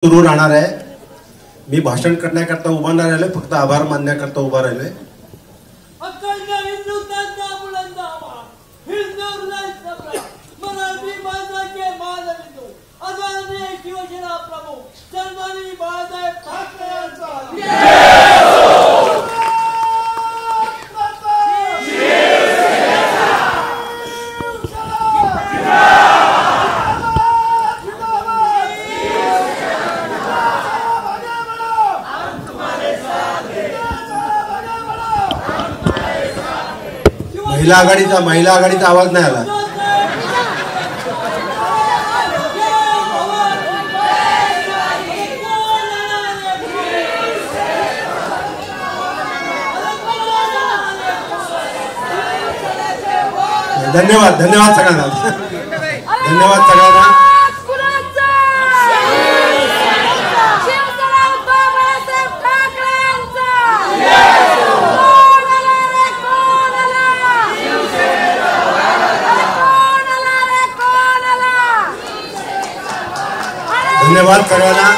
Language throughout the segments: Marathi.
सुरू राहणार आहे। मी भाषण करण्याकरता उभा नाही राहिले, फक्त आभार मानण्याकरता उभा राहिले। महिला आघाडीचा आवाज नाही आला। धन्यवाद धन्यवाद सगळ्यांना, धन्यवाद सगळ्यांना। धन्यवाद सगळ्यांना।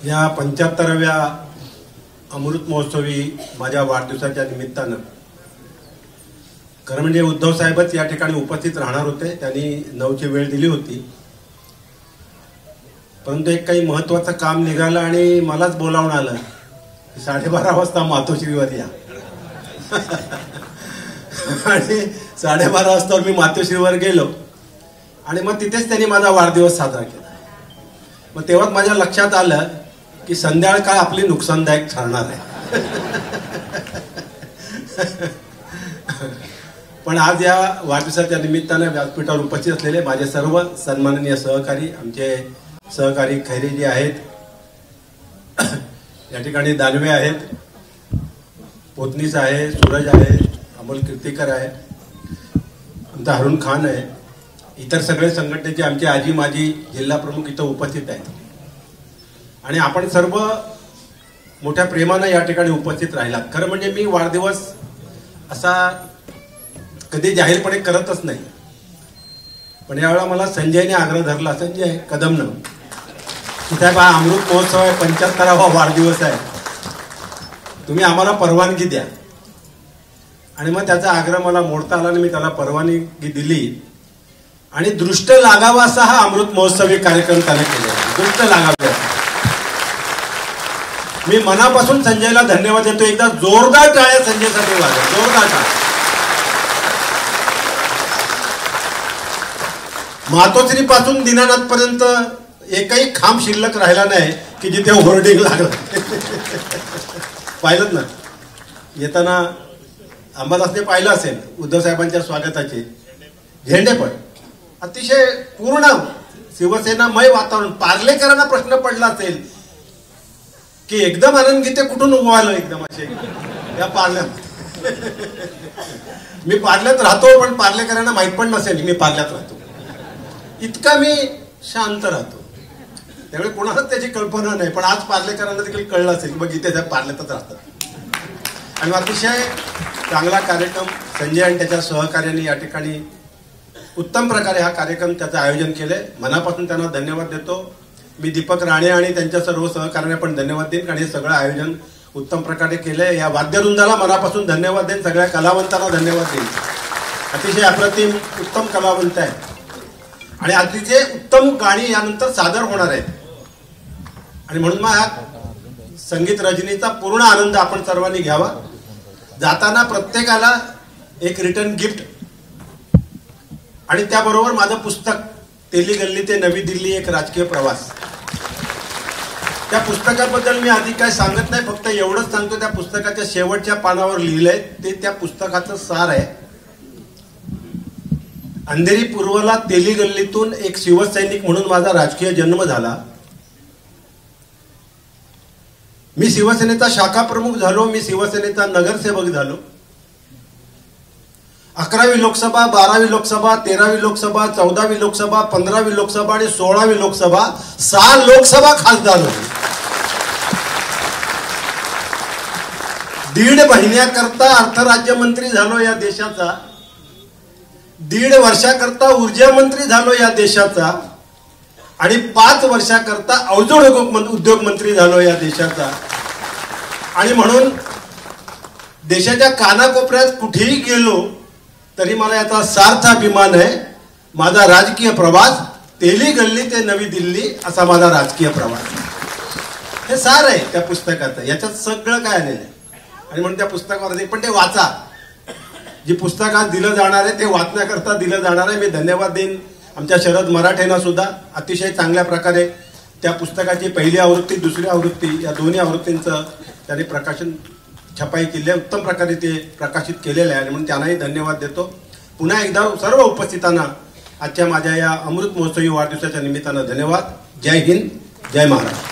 या 75व्या अमृत महोत्सवी माझ्या वाढदिवसाच्या निमित्तानं खरं म्हणजे उद्धव साहेबच या ठिकाणी उपस्थित राहणार होते। त्यांनी 9ची वेळ दिली होती, परंतु एक काही महत्वाचं काम निघालं आणि मलाच बोलावून आलं 12:30 वाजता मातोश्रीवर या। आणि 12:30 वाजता मी मातोश्रीवर गेलो आणि मग तिथेच त्यांनी माझा वाढदिवस साजरा केला। मग तेव्हाच माझ्या लक्षात आलं की संध्याकाळ आपली नुकसानदायक ठरणार आहे। पण आज या वाढदिवसाच्या निमित्ताने व्यासपीठावर उपस्थित असलेले माझे सर्व सन्माननीय सहकारी, आमचे सहकारी खैरेजी आहेत, या ठिकाणी दानवे आहेत, पोतनीस आहे, सूरज आहे, अमोल कीर्तिकर आहे, आमचा हरुण खान आहे, इतर सगळे संघटनेचे आमचे आजी माजी जिल्हा प्रमुख इथं उपस्थित आहेत आणि आपण सर्व मोठ्या प्रेमानं या ठिकाणी उपस्थित राहिलात। खरं म्हणजे मी वाढदिवस असा कधी जाहीरपणे करतच नाही, पण यावेळेला मला संजयने आग्रह धरला, संजय कदमनं, साहेब हा अमृत महोत्सव आहे, 75वा वाढदिवस आहे, तुम्ही आम्हाला परवानगी द्या। आणि मग त्याचा आग्रह मला मोडता आला आणि मी त्याला परवानगी दिली आणि दृष्ट लागावा असा हा अमृत महोत्सवी कार्यक्रम त्याने केला। दृष्ट लागावा, मी मनापासून संजयला धन्यवाद देतो। एकदा जोरदार टाळ्या संजयसाठी वाजवा, जोरदार टाळ्या। मातोश्री पासून दीनानाथ पर्यंत एकही खांब शिल्लक राहिला नाही की जिथे होर्डिंग लागलं। पाहिलं ना, येताना अंबादासने पाहिलं असेल उद्धव साहेबांच्या स्वागताचे झेंडे, पण अतिशय पूर्ण शिवसेनामय वातावरण। पार्लेकरांना प्रश्न पडला असेल की एकदम आनंद गीते कुठून उभं एकदम असे या पार्ल्यात। मी पार्ल्यात राहतो, पण पार्लेकरांना माहित पण नसेल मी पार्ल्यात राहतो, इतका मी शांत राहतो। त्यामुळे कोणालाच त्याची कल्पना नाही, पण आज पार्लेकरांना देखील कळलं असेल की बघ इथे साहेब पार्ल्यातच राहतात। आणि अतिशय चांगला कार्यक्रम संजय आणि त्याच्या सहकार्याने या ठिकाणी उत्तम प्रकारे हा कार्यक्रम त्याचं आयोजन केलंय। मनापासून त्यांना धन्यवाद देतो। मी दीपक राणे आणि त्यांच्या सर्व सहकार्याने पण धन्यवाद देईन, कारण हे सगळं आयोजन उत्तम प्रकारे केलंय। या वाद्यवृंदाला मनापासून धन्यवाद देईन, सगळ्या कलावंतांना धन्यवाद देईन। अतिशय अप्रतिम उत्तम कलावंत आहे आणि अतिशय उत्तम गाणी यानंतर सादर होणार आहेत। आणि म्हणून मग हा संगीत रजनीचा पूर्ण आनंद आपण सर्वांनी घ्यावा। जाताना प्रत्येकाला एक रिटर्न गिफ्ट आणि त्याबरोबर माझं पुस्तक तेली गल्ली ते नवी दिल्ली एक राजकीय प्रवास। त्या पुस्तकाबद्दल मी आधी काय सांगत नाही, फक्त एवढंच सांगतो, त्या पुस्तकाच्या शेवटच्या पानावर लिहिलंय ते त्या पुस्तकाचं सार आहे। अंधेरी पूर्वला तेली गल्लीतून एक शिवसैनिक म्हणून माझा राजकीय जन्म झाला। मी शिवसेनेचा शाखा प्रमुख झालो, मी शिवसेनेचा नगरसेवक झालो 11वी लोकसभा, 12वी लोकसभा, 13वी लोकसभा, 14वी लोकसभा, 15वी लोकसभा आणि 16वी लोकसभा 6 लोकसभा खासदार होते. 1.5 महिन्याकरता अर्थराज्यमंत्री झालो या देशाचा, 1.5 वर्षाकरता ऊर्जा मंत्री झालो या देशाचा आणि 5 वर्षाकरता अवजड उद्योग मंत्री झालो या देशाचा. आणि म्हणून देशाच्या कानाकोपऱ्यात कुठेही गेलो तरी मला याचा सार्थ अभिमान आहे. माझा राजकीय प्रवास तेली गल्ली ते नवी दिल्ली असा माझा राजकीय प्रवास. हे सार आहे त्या पुस्तकाचं, याच्यात सगळं काय आलेलं आहे. आणि म्हणून त्या पुस्तकावर पण ते वाचा, जी पुस्तकात दिलं जाणार आहे ते वाचण्याकरता दिलं जाणार आहे. मी धन्यवाद देईन आमच्या शरद मराठेंना सुद्धा. अतिशय चांगल्या प्रकारे त्या पुस्तकाची पहिली आवृत्ती, दुसरी आवृत्ती या दोन्ही आवृत्तींचं त्याने प्रकाशन छपाई केली आहे. उत्तम प्रकारे ते प्रकाशित केलेलं आहे आणि म्हणून त्यांनाही धन्यवाद देतो. पुन्हा एकदा सर्व उपस्थितांना आजच्या माझ्या या अमृत महोत्सवी वाढदिवसाच्या निमित्तानं धन्यवाद. जय हिंद, जय महाराष्ट्र.